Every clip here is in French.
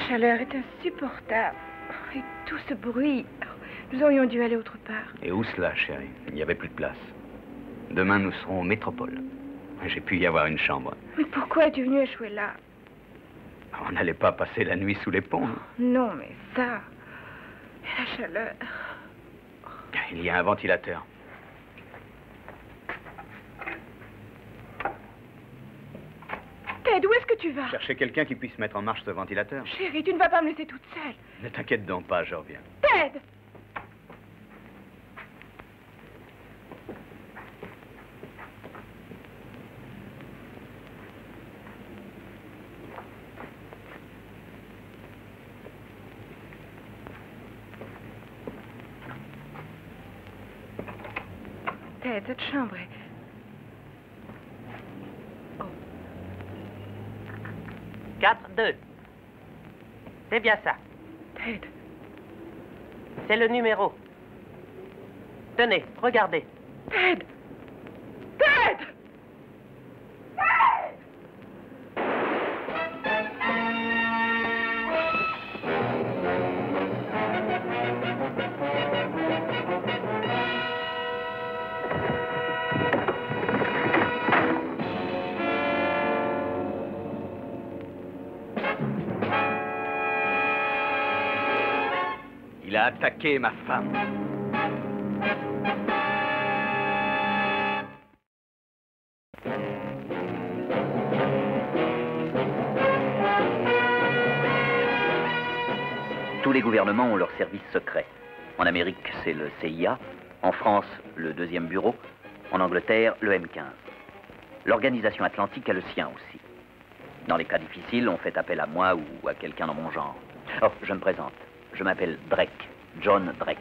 chaleur est insupportable. Et tout ce bruit. Nous aurions dû aller autre part. Et où cela, chérie? Il n'y avait plus de place. Demain, nous serons au Métropole. J'ai pu y avoir une chambre. Mais pourquoi es-tu venu échouer là? On n'allait pas passer la nuit sous les ponts. Non, mais ça... Et la chaleur... Il y a un ventilateur. Ted, où est-ce que tu vas? Chercher quelqu'un qui puisse mettre en marche ce ventilateur. Chérie, tu ne vas pas me laisser toute seule. Ne t'inquiète donc pas, je reviens. Ted! Ted, cette chambre est... Oh. 4-2. C'est bien ça. Ted. C'est le numéro. Tenez, regardez. Ted! Ted! Il a attaqué ma femme. Tous les gouvernements ont leurs services secrets. En Amérique, c'est le CIA. En France, le 2e bureau. En Angleterre, le M15. L'organisation atlantique a le sien aussi. Dans les cas difficiles, on fait appel à moi ou à quelqu'un dans mon genre. Oh, je me présente. Je m'appelle Drake, John Drake.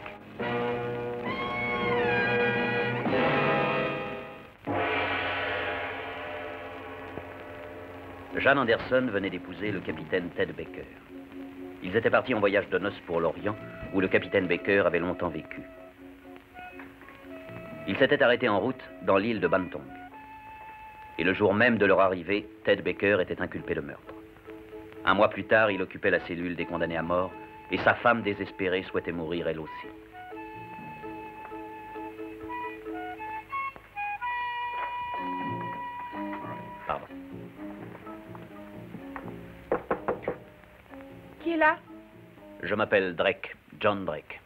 Jeanne Anderson venait d'épouser le capitaine Ted Baker. Ils étaient partis en voyage de noces pour l'Orient, où le capitaine Baker avait longtemps vécu. Ils s'étaient arrêtés en route dans l'île de Bantong. Et le jour même de leur arrivée, Ted Baker était inculpé de meurtre. Un mois plus tard, il occupait la cellule des condamnés à mort, et sa femme désespérée souhaitait mourir elle aussi. Pardon. Qui est là? Je m'appelle Drake, John Drake.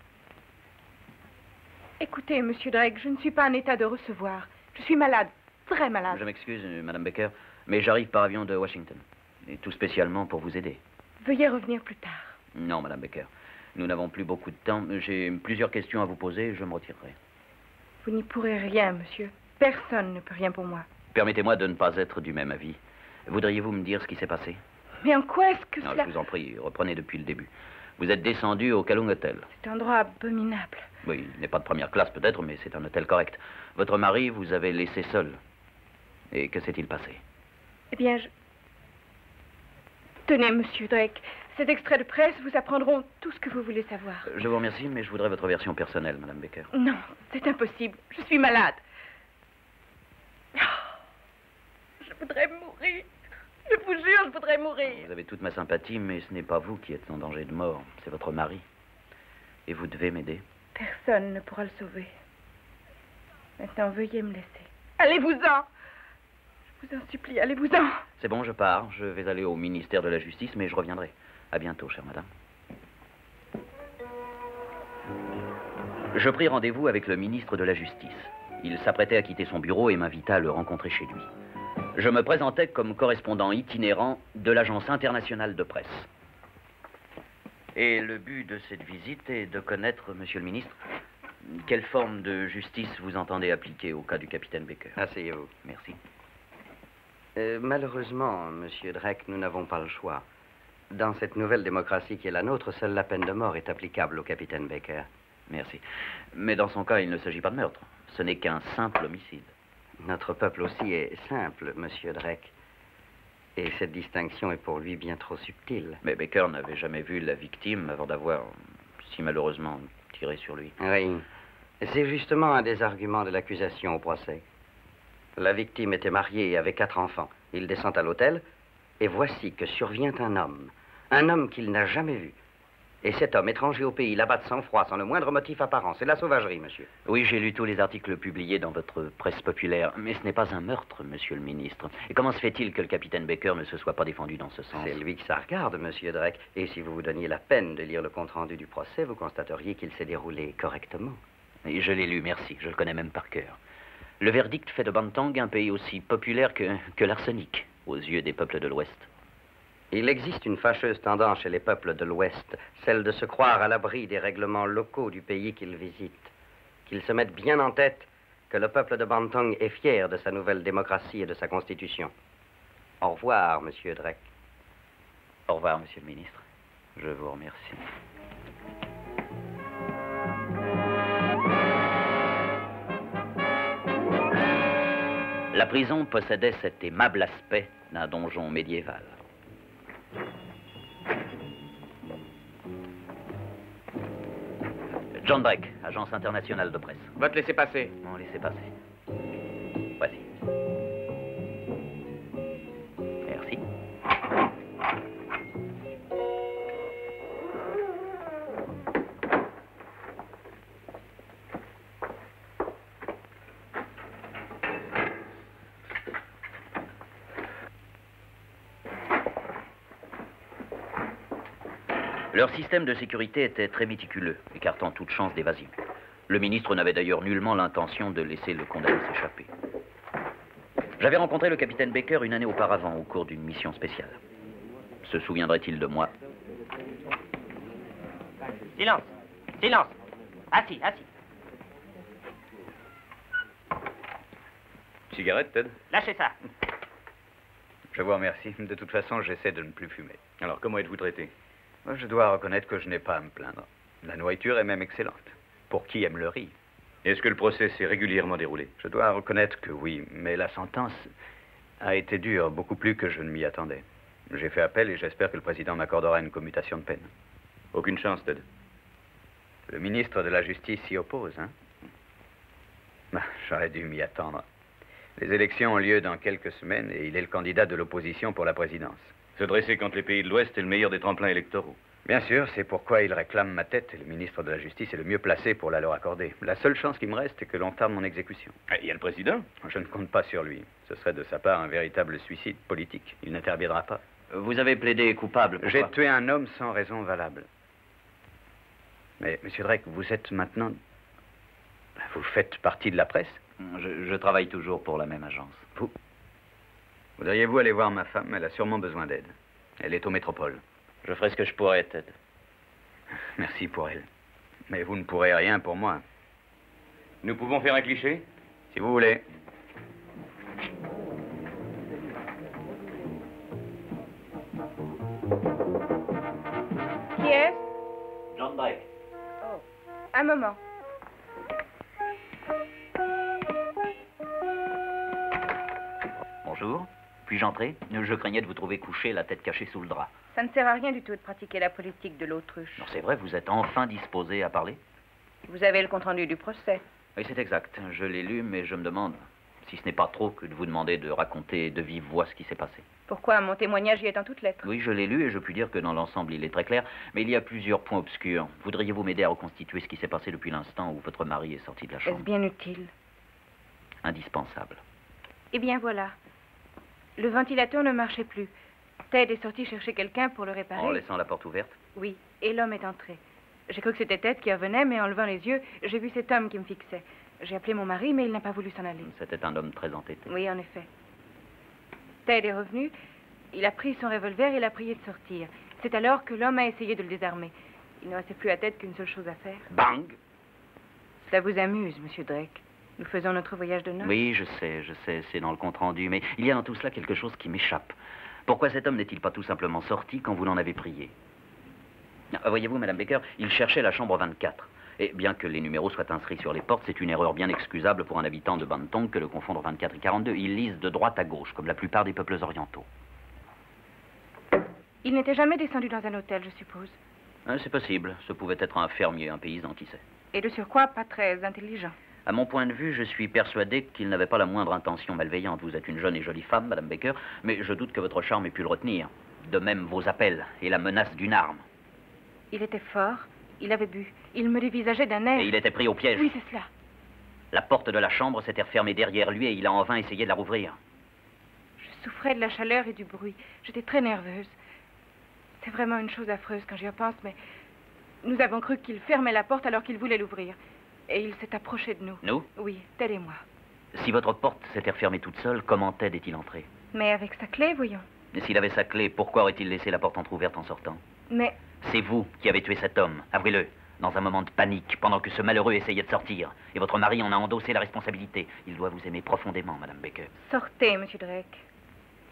Écoutez, monsieur Drake, je ne suis pas en état de recevoir. Je suis malade, très malade. Je m'excuse, Madame Baker, mais j'arrive par avion de Washington. Et tout spécialement pour vous aider. Veuillez revenir plus tard. Non, Madame Baker. Nous n'avons plus beaucoup de temps. J'ai plusieurs questions à vous poser, je me retirerai. Vous n'y pourrez rien, monsieur. Personne ne peut rien pour moi. Permettez-moi de ne pas être du même avis. Voudriez-vous me dire ce qui s'est passé? Mais en quoi est-ce que Non, cela... je vous en prie, reprenez depuis le début. Vous êtes descendu au Kalung Hotel. C'est un endroit abominable. Oui, il n'est pas de première classe peut-être, mais c'est un hôtel correct. Votre mari vous avez laissé seul. Et que s'est-il passé? Eh bien, Tenez, monsieur Drake, ces extraits de presse vous apprendront tout ce que vous voulez savoir. Je vous remercie, mais je voudrais votre version personnelle, Madame Baker. Non, c'est impossible. Je suis malade. Oh, je voudrais mourir. Je vous jure, je voudrais mourir. Vous avez toute ma sympathie, mais ce n'est pas vous qui êtes en danger de mort. C'est votre mari. Et vous devez m'aider. Personne ne pourra le sauver. Maintenant, veuillez me laisser. Allez-vous-en. Je vous en supplie, allez-vous-en. C'est bon, je pars. Je vais aller au ministère de la Justice, mais je reviendrai. À bientôt, chère madame. Je pris rendez-vous avec le ministre de la Justice. Il s'apprêtait à quitter son bureau et m'invita à le rencontrer chez lui. Je me présentais comme correspondant itinérant de l'Agence internationale de presse. Et le but de cette visite est de connaître, monsieur le ministre, quelle forme de justice vous entendez appliquer au cas du capitaine Baker. Asseyez-vous. Merci. Malheureusement, monsieur Drake, nous n'avons pas le choix. Dans cette nouvelle démocratie qui est la nôtre, seule la peine de mort est applicable au capitaine Baker. Merci. Mais dans son cas, il ne s'agit pas de meurtre. Ce n'est qu'un simple homicide. Notre peuple aussi est simple, monsieur Drake. Et cette distinction est pour lui bien trop subtile. Mais Baker n'avait jamais vu la victime avant d'avoir, si malheureusement, tiré sur lui. Oui. C'est justement un des arguments de l'accusation au procès. La victime était mariée et avait 4 enfants. Il descend à l'hôtel, et voici que survient un homme, Un homme qu'il n'a jamais vu. Et cet homme, étranger au pays, l'abat de sang-froid, sans le moindre motif apparent. C'est de la sauvagerie, monsieur. Oui, j'ai lu tous les articles publiés dans votre presse populaire. Mais ce n'est pas un meurtre, monsieur le ministre. Et comment se fait-il que le capitaine Baker ne se soit pas défendu dans ce sens? C'est lui que ça regarde, monsieur Drake. Et si vous vous donniez la peine de lire le compte-rendu du procès, vous constateriez qu'il s'est déroulé correctement. Et je l'ai lu, merci. Je le connais même par cœur. Le verdict fait de Bantang un pays aussi populaire que l'arsenic aux yeux des peuples de l'Ouest. Il existe une fâcheuse tendance chez les peuples de l'Ouest, celle de se croire à l'abri des règlements locaux du pays qu'ils visitent. Qu'ils se mettent bien en tête que le peuple de Bantang est fier de sa nouvelle démocratie et de sa constitution. Au revoir, monsieur Drake. Au revoir, monsieur le ministre. Je vous remercie. La prison possédait cet aimable aspect d'un donjon médiéval. John Drake, agence internationale de presse. Va te laisser passer. Non, laissez passer. Voici. Merci. Leur système de sécurité était très méticuleux, écartant toute chance d'évasion. Le ministre n'avait d'ailleurs nullement l'intention de laisser le condamné s'échapper. J'avais rencontré le capitaine Baker une année auparavant, au cours d'une mission spéciale. Se souviendrait-il de moi? Silence. Silence. Assis, assis. Cigarette, Ted? Lâchez ça. Je vous remercie. De toute façon, j'essaie de ne plus fumer. Alors, comment êtes-vous traité? Je dois reconnaître que je n'ai pas à me plaindre. La nourriture est même excellente. Pour qui aime le riz? Est-ce que le procès s'est régulièrement déroulé? Je dois reconnaître que oui, mais la sentence a été dure, beaucoup plus que je ne m'y attendais. J'ai fait appel et j'espère que le président m'accordera une commutation de peine. Aucune chance, Ted. Le ministre de la Justice s'y oppose, hein? J'aurais dû m'y attendre. Les élections ont lieu dans quelques semaines et il est le candidat de l'opposition pour la présidence. Se dresser contre les pays de l'Ouest est le meilleur des tremplins électoraux. Bien sûr, c'est pourquoi il réclame ma tête et le ministre de la Justice est le mieux placé pour la leur accorder. La seule chance qui me reste est que l'on tarde mon exécution. Il y a le président. Je ne compte pas sur lui. Ce serait de sa part un véritable suicide politique. Il n'interviendra pas. Vous avez plaidé coupable. J'ai tué un homme sans raison valable. Mais, monsieur Drake, vous êtes maintenant... Vous faites partie de la presse? Je travaille toujours pour la même agence. Vous? Voudriez-vous aller voir ma femme? Elle a sûrement besoin d'aide. Elle est aux métropoles. Je ferai ce que je pourrai, Ted. Merci pour elle. Mais vous ne pourrez rien pour moi. Nous pouvons faire un cliché? Si vous voulez. Qui est-ce? John Drake. Oh, un moment. Bonjour. Puis-je entrer? Je craignais de vous trouver couché, la tête cachée sous le drap. Ça ne sert à rien du tout de pratiquer la politique de l'autruche. Non, c'est vrai, vous êtes enfin disposé à parler? Vous avez le compte-rendu du procès. Oui, c'est exact. Je l'ai lu, mais je me demande si ce n'est pas trop que de vous demander de raconter de vive voix ce qui s'est passé. Pourquoi? Mon témoignage y est en toutes lettres. Oui, je l'ai lu et je puis dire que dans l'ensemble, il est très clair, mais il y a plusieurs points obscurs. Voudriez-vous m'aider à reconstituer ce qui s'est passé depuis l'instant où votre mari est sorti de la Est-ce chambre? bien utile? Indispensable. Eh bien, voilà. Le ventilateur ne marchait plus. Ted est sorti chercher quelqu'un pour le réparer. En laissant la porte ouverte? Oui, et l'homme est entré. J'ai cru que c'était Ted qui revenait, mais en levant les yeux, j'ai vu cet homme qui me fixait. J'ai appelé mon mari, mais il n'a pas voulu s'en aller. C'était un homme très entêté. Oui, en effet. Ted est revenu, il a pris son revolver et l'a prié de sortir. C'est alors que l'homme a essayé de le désarmer. Il ne restait plus à Ted qu'une seule chose à faire. Bang! Ça vous amuse, monsieur Drake? Nous faisons notre voyage de noces. Oui, je sais, c'est dans le compte-rendu, mais il y a dans tout cela quelque chose qui m'échappe. Pourquoi cet homme n'est-il pas tout simplement sorti quand vous l'en avez prié? Voyez-vous, Madame Baker, il cherchait la chambre 24. Et bien que les numéros soient inscrits sur les portes, c'est une erreur bien excusable pour un habitant de Bantong que de confondre 24 et 42. Ils lisent de droite à gauche, comme la plupart des peuples orientaux. Il n'était jamais descendu dans un hôtel, je suppose. C'est possible. Ce pouvait être un fermier, un paysan, qui sait. Et de surcroît, pas très intelligent. À mon point de vue, je suis persuadé qu'il n'avait pas la moindre intention malveillante. Vous êtes une jeune et jolie femme, Madame Baker, mais je doute que votre charme ait pu le retenir. De même vos appels et la menace d'une arme. Il était fort, il avait bu, il me dévisageait d'un air. Et il était pris au piège. Oui, c'est cela. La porte de la chambre s'était refermée derrière lui et il a en vain essayé de la rouvrir. Je souffrais de la chaleur et du bruit. J'étais très nerveuse. C'est vraiment une chose affreuse quand j'y repense, mais nous avons cru qu'il fermait la porte alors qu'il voulait l'ouvrir. Et il s'est approché de nous. Nous? Oui, Ted et moi. Si votre porte s'était refermée toute seule, comment Ted est-il entré? Mais avec sa clé, voyons. Et s'il avait sa clé, pourquoi aurait-il laissé la porte entrouverte en sortant? Mais C'est vous qui avez tué cet homme, avouez-le, dans un moment de panique, pendant que ce malheureux essayait de sortir. Et votre mari en a endossé la responsabilité. Il doit vous aimer profondément, Madame Baker. sortez, Monsieur Drake.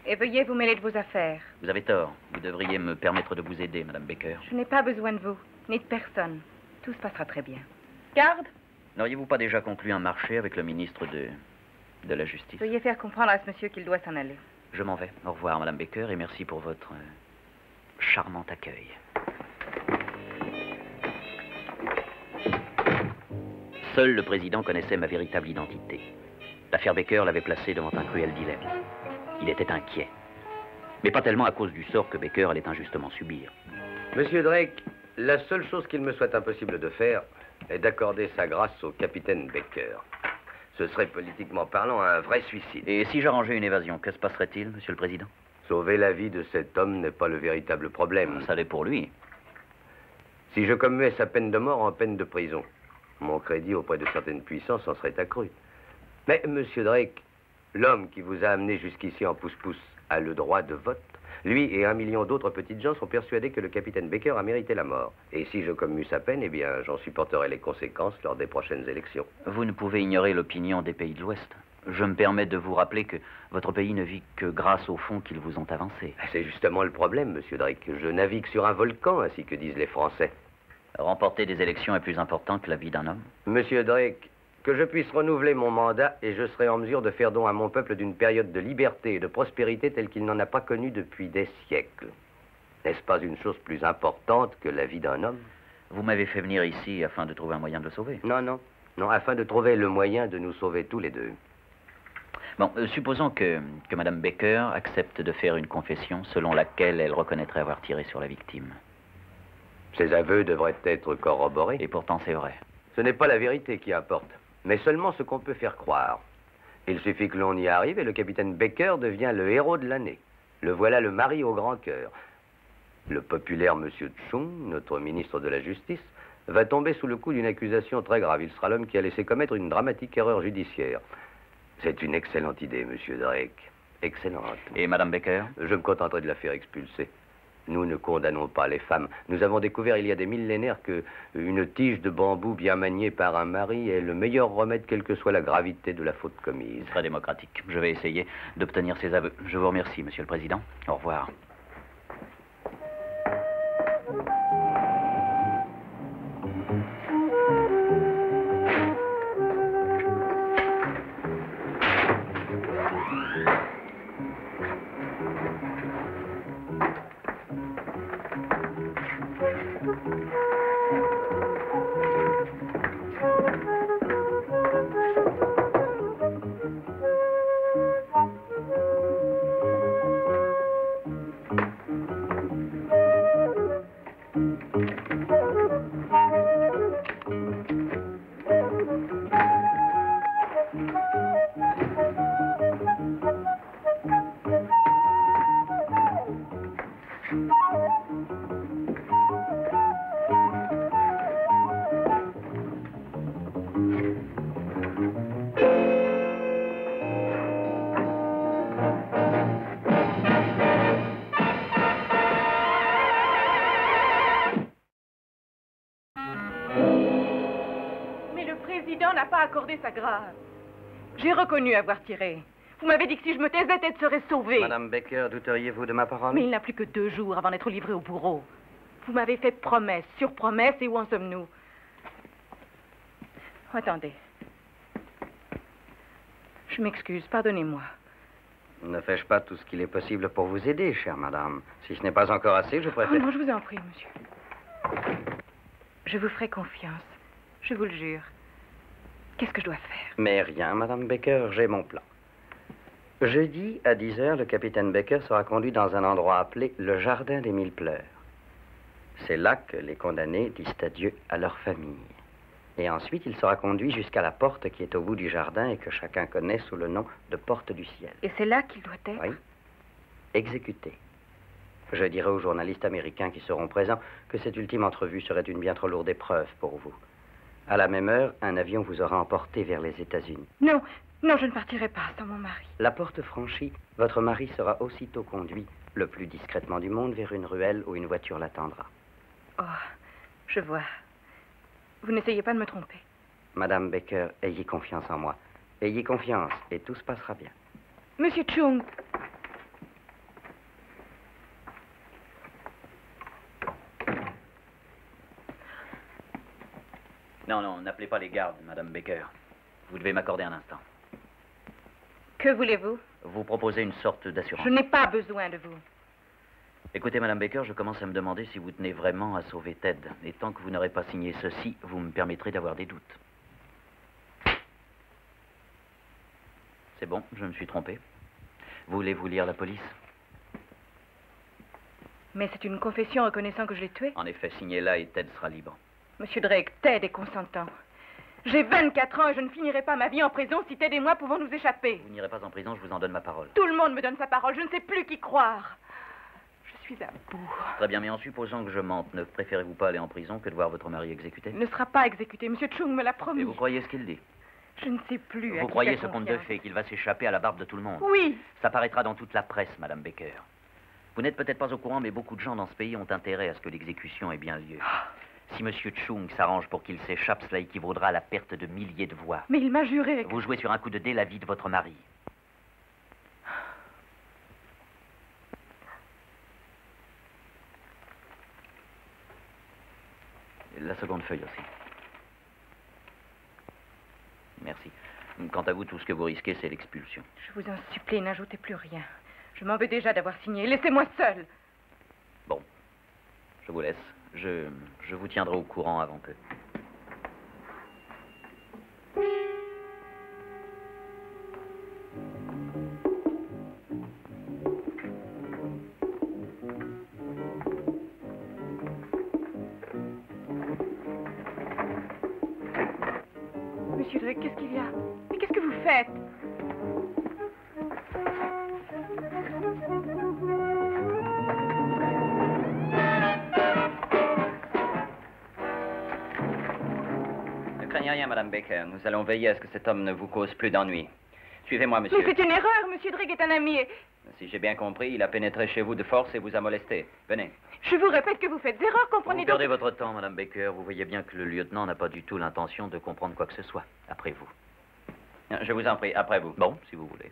Et veuillez vous mêler de vos affaires. Vous avez tort. Vous devriez me permettre de vous aider, Madame Baker. Je n'ai pas besoin de vous, ni de personne. Tout se passera très bien. Garde, N'auriez-vous pas déjà conclu un marché avec le ministre de la Justice? veuillez faire comprendre à ce monsieur qu'il doit s'en aller. Je m'en vais. Au revoir, Madame Baker, et merci pour votre charmant accueil. Seul le président connaissait ma véritable identité. L'affaire Baker l'avait placé devant un cruel dilemme. Il était inquiet. Mais pas tellement à cause du sort que Baker allait injustement subir. Monsieur Drake, la seule chose qu'il me soit impossible de faire est d'accorder sa grâce au capitaine Baker. Ce serait politiquement parlant un vrai suicide. Et si j'arrangeais une évasion, que se passerait-il, Monsieur le Président? Sauver la vie de cet homme n'est pas le véritable problème. Ça l'est pour lui. Si je commuais sa peine de mort en peine de prison, mon crédit auprès de certaines puissances en serait accru. Mais, monsieur Drake, l'homme qui vous a amené jusqu'ici en pouce-pouce a le droit de vote. Lui et 1 million d'autres petites gens sont persuadés que le capitaine Baker a mérité la mort. Et si je commue sa peine, eh bien, j'en supporterai les conséquences lors des prochaines élections. Vous ne pouvez ignorer l'opinion des pays de l'Ouest. Je me permets de vous rappeler que votre pays ne vit que grâce aux fonds qu'ils vous ont avancés. C'est justement le problème, monsieur Drake. Je navigue sur un volcan, ainsi que disent les Français. Remporter des élections est plus important que la vie d'un homme. Monsieur Drake, que je puisse renouveler mon mandat et je serai en mesure de faire don à mon peuple d'une période de liberté et de prospérité telle qu'il n'en a pas connue depuis des siècles. N'est-ce pas une chose plus importante que la vie d'un homme? Vous m'avez fait venir ici afin de trouver un moyen de le sauver. Non, afin de trouver le moyen de nous sauver tous les deux. Bon, supposons que Madame Baker accepte de faire une confession selon laquelle elle reconnaîtrait avoir tiré sur la victime. Ces aveux devraient être corroborés. Et pourtant, c'est vrai. Ce n'est pas la vérité qui importe, mais seulement ce qu'on peut faire croire. Il suffit que l'on y arrive et le capitaine Baker devient le héros de l'année. Le voilà le mari au grand cœur. Le populaire monsieur Chung, notre ministre de la Justice, va tomber sous le coup d'une accusation très grave. Il sera l'homme qui a laissé commettre une dramatique erreur judiciaire. C'est une excellente idée, monsieur Drake. Excellente. Et Madame Baker? Je me contenterai de la faire expulser. Nous ne condamnons pas les femmes. Nous avons découvert il y a des millénaires que une tige de bambou bien maniée par un mari est le meilleur remède, quelle que soit la gravité de la faute commise. Très démocratique. Je vais essayer d'obtenir ces aveux. Je vous remercie, Monsieur le Président. Au revoir. N'a pas accordé sa grâce. J'ai reconnu avoir tiré. Vous m'avez dit que si je me taisais, Ted serait sauvé. Madame Baker, douteriez-vous de ma parole? Mais il n'a plus que 2 jours avant d'être livré au bourreau. Vous m'avez fait promesse sur promesse, et où en sommes-nous? Attendez. Je m'excuse, pardonnez-moi. Ne fais-je pas tout ce qu'il est possible pour vous aider, chère madame? Si ce n'est pas encore assez, je Oh préfère... non, je vous en prie, monsieur. Je vous ferai confiance. Je vous le jure. Qu'est-ce que je dois faire? Mais rien, madame Baker, j'ai mon plan. Jeudi, à 10 heures, le capitaine Baker sera conduit dans un endroit appelé le Jardin des Mille Pleurs. C'est là que les condamnés disent adieu à leur famille. Et ensuite, il sera conduit jusqu'à la porte qui est au bout du jardin et que chacun connaît sous le nom de Porte du Ciel. Et c'est là qu'il doit être? Oui, exécuté. Je dirai aux journalistes américains qui seront présents que cette ultime entrevue serait une bien trop lourde épreuve pour vous. À la même heure, un avion vous aura emporté vers les États-Unis. Non, non, je ne partirai pas sans mon mari. La porte franchie, votre mari sera aussitôt conduit, le plus discrètement du monde, vers une ruelle où une voiture l'attendra. Oh, je vois. Vous n'essayez pas de me tromper. Madame Baker, ayez confiance en moi. Ayez confiance et tout se passera bien. Monsieur Chung. Non, non, n'appelez pas les gardes, Madame Baker. Vous devez m'accorder un instant. Que voulez-vous? Vous proposez une sorte d'assurance. Je n'ai pas besoin de vous. Écoutez, Madame Baker, je commence à me demander si vous tenez vraiment à sauver Ted. Et tant que vous n'aurez pas signé ceci, vous me permettrez d'avoir des doutes. C'est bon, je me suis trompé. Voulez-vous lire la police? Mais c'est une confession reconnaissant que je l'ai tué. En effet, signez-la et Ted sera libre. Monsieur Drake, Ted est consentant. J'ai 24 ans et je ne finirai pas ma vie en prison si Ted et moi pouvons nous échapper. Vous n'irez pas en prison, je vous en donne ma parole. Tout le monde me donne sa parole, je ne sais plus qui croire. Je suis à bout. Très bien, mais en supposant que je mente, ne préférez-vous pas aller en prison que de voir votre mari exécuté? Il ne sera pas exécuté, Monsieur Chung me l'a promis. Et vous croyez ce qu'il dit? Je ne sais plus. Vous croyez ce conte de fées, qu'il va s'échapper à la barbe de tout le monde? Oui. Ça paraîtra dans toute la presse, Madame Baker. Vous n'êtes peut-être pas au courant, mais beaucoup de gens dans ce pays ont intérêt à ce que l'exécution ait bien lieu. Si Monsieur Chung s'arrange pour qu'il s'échappe, cela équivaudra à la perte de milliers de voix. Mais il m'a juré que... Vous jouez sur un coup de dé la vie de votre mari. La seconde feuille aussi. Merci. Quant à vous, tout ce que vous risquez, c'est l'expulsion. Je vous en supplie, n'ajoutez plus rien. Je m'en veux déjà d'avoir signé. Laissez-moi seule. Bon. Je vous laisse. Je vous tiendrai au courant avant que... Monsieur Drake, qu'est-ce qu'il y a? Mais qu'est-ce que vous faites? Ne craignez rien, Madame Baker. Nous allons veiller à ce que cet homme ne vous cause plus d'ennuis. Suivez-moi, monsieur. Mais c'est une erreur. Monsieur Drake est un ami et... Si j'ai bien compris, il a pénétré chez vous de force et vous a molesté. Venez. Je vous répète que vous faites erreur, comprenez Vous donc... perdez votre temps, Madame Baker. Vous voyez bien que le lieutenant n'a pas du tout l'intention de comprendre quoi que ce soit. Après vous. Je vous en prie, après vous. Bon, si vous voulez.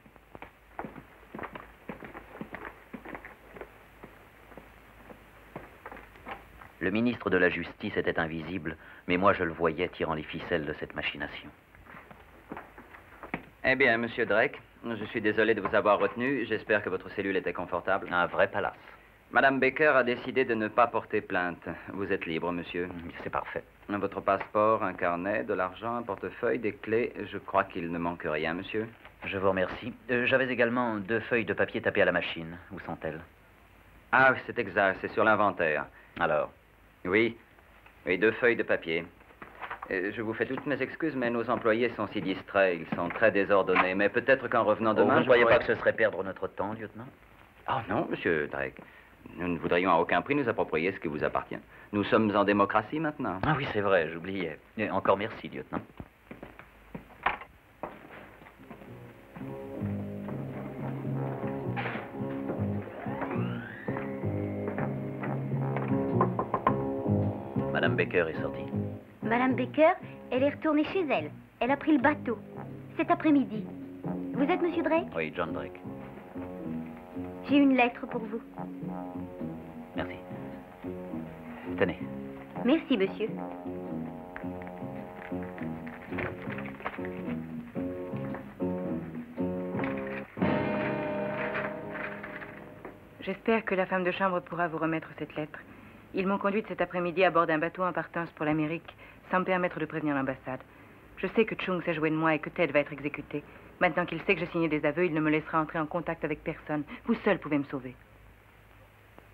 Le ministre de la Justice était invisible, mais moi je le voyais tirant les ficelles de cette machination. Eh bien, monsieur Drake, je suis désolé de vous avoir retenu. J'espère que votre cellule était confortable. Un vrai palace. Madame Baker a décidé de ne pas porter plainte. Vous êtes libre, monsieur. C'est parfait. Votre passeport, un carnet, de l'argent, un portefeuille, des clés. Je crois qu'il ne manque rien, monsieur. Je vous remercie. J'avais également 2 feuilles de papier tapées à la machine. Où sont-elles? Ah, c'est exact, c'est sur l'inventaire. Alors? Oui, 2 feuilles de papier. Je vous fais toutes mes excuses, mais nos employés sont si distraits, ils sont très désordonnés. Mais peut-être qu'en revenant demain... Vous ne je croyez pourrais- pas que ce serait perdre notre temps, lieutenant? Oh non, monsieur Drake. Nous ne voudrions à aucun prix nous approprier ce qui vous appartient. Nous sommes en démocratie maintenant. Ah oui, c'est vrai, j'oubliais. Et encore merci, lieutenant. Madame Baker est sortie. Madame Baker, elle est retournée chez elle. Elle a pris le bateau. Cet après-midi. Vous êtes Monsieur Drake? Oui, John Drake. J'ai une lettre pour vous. Merci. Tenez. Merci, monsieur. J'espère que la femme de chambre pourra vous remettre cette lettre. Ils m'ont conduite cet après-midi à bord d'un bateau en partance pour l'Amérique, sans me permettre de prévenir l'ambassade. Je sais que Chung s'est joué de moi et que Ted va être exécuté. Maintenant qu'il sait que j'ai signé des aveux, il ne me laissera entrer en contact avec personne. Vous seul pouvez me sauver.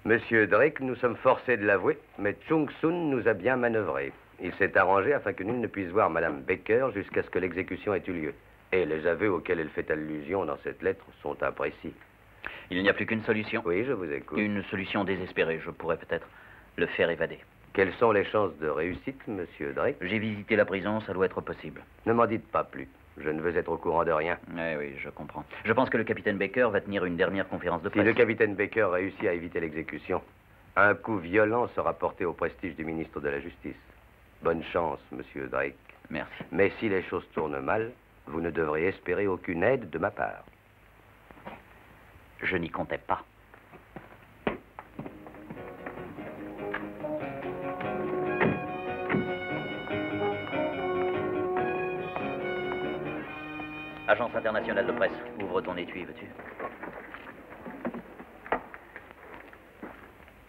Monsieur Drake, nous sommes forcés de l'avouer, mais Chung Sun nous a bien manœuvré. Il s'est arrangé afin que nul ne puisse voir Madame Baker jusqu'à ce que l'exécution ait eu lieu. Et les aveux auxquels elle fait allusion dans cette lettre sont imprécis. Il n'y a plus qu'une solution. Oui, je vous écoute. Une solution désespérée. Je pourrais peut-être le faire évader. Quelles sont les chances de réussite, monsieur Drake? J'ai visité la prison, ça doit être possible. Ne m'en dites pas plus. Je ne veux être au courant de rien. Oui, je comprends. Je pense que le capitaine Baker va tenir une dernière conférence de Si presse. le capitaine Baker réussit à éviter l'exécution, un coup violent sera porté au prestige du ministre de la Justice. Bonne chance, monsieur Drake. Merci. Mais si les choses tournent mal, vous ne devrez espérer aucune aide de ma part. Je n'y comptais pas. Agence internationale de presse, ouvre ton étui, veux-tu?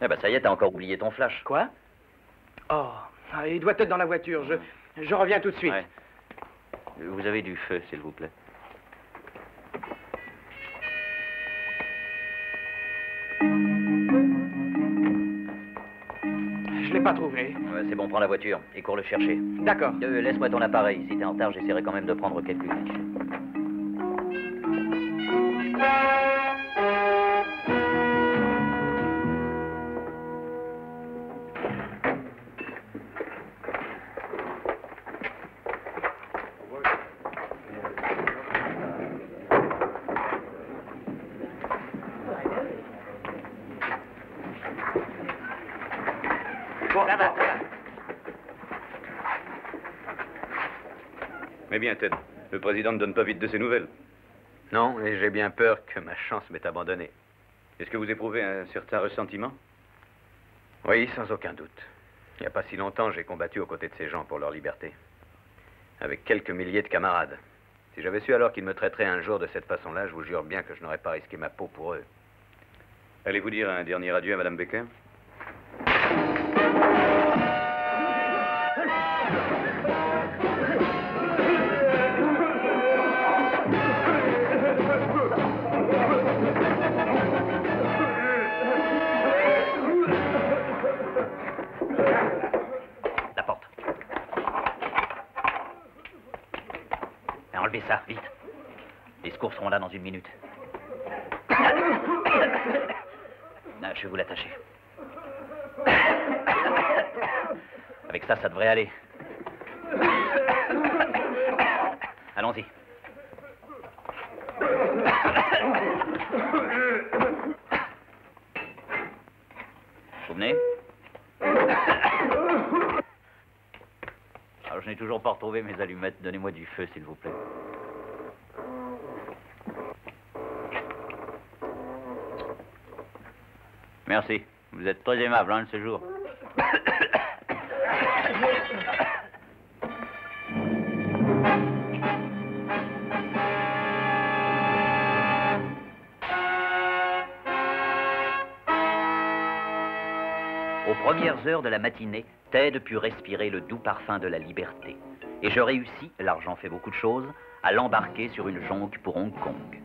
Eh ben, ça y est, t'as encore oublié ton flash. Quoi? Oh, il doit être dans la voiture. Je reviens tout de suite. Ouais. Vous avez du feu, s'il vous plaît. Je l'ai pas trouvé. Ouais, c'est bon, prends la voiture et cours le chercher. D'accord. Laisse-moi ton appareil. Si t'es en retard, j'essaierai quand même de prendre quelques clichés. Bon, ça va. Mais bien, Ted, le président ne donne pas vite de ses nouvelles. Non, et j'ai bien peur que ma chance m'ait abandonné. Est-ce que vous éprouvez un certain ressentiment? Oui, sans aucun doute. Il n'y a pas si longtemps, j'ai combattu aux côtés de ces gens pour leur liberté. Avec quelques milliers de camarades. Si j'avais su alors qu'ils me traiteraient un jour de cette façon-là, je vous jure bien que je n'aurais pas risqué ma peau pour eux. Allez-vous dire un dernier adieu à Madame Baker? La porte. Et enlevez ça, vite. Les secours seront là dans une minute. Ah, je vais vous l'attacher. Avec ça, ça devrait aller. Allons-y. Vous venez? Alors, je n'ai toujours pas retrouvé mes allumettes. Donnez-moi du feu, s'il vous plaît. Merci. Vous êtes très aimable, hein, ce jour. Aux premières heures de la matinée, Ted put respirer le doux parfum de la liberté. Et je réussis, l'argent fait beaucoup de choses, à l'embarquer sur une jonque pour Hong Kong.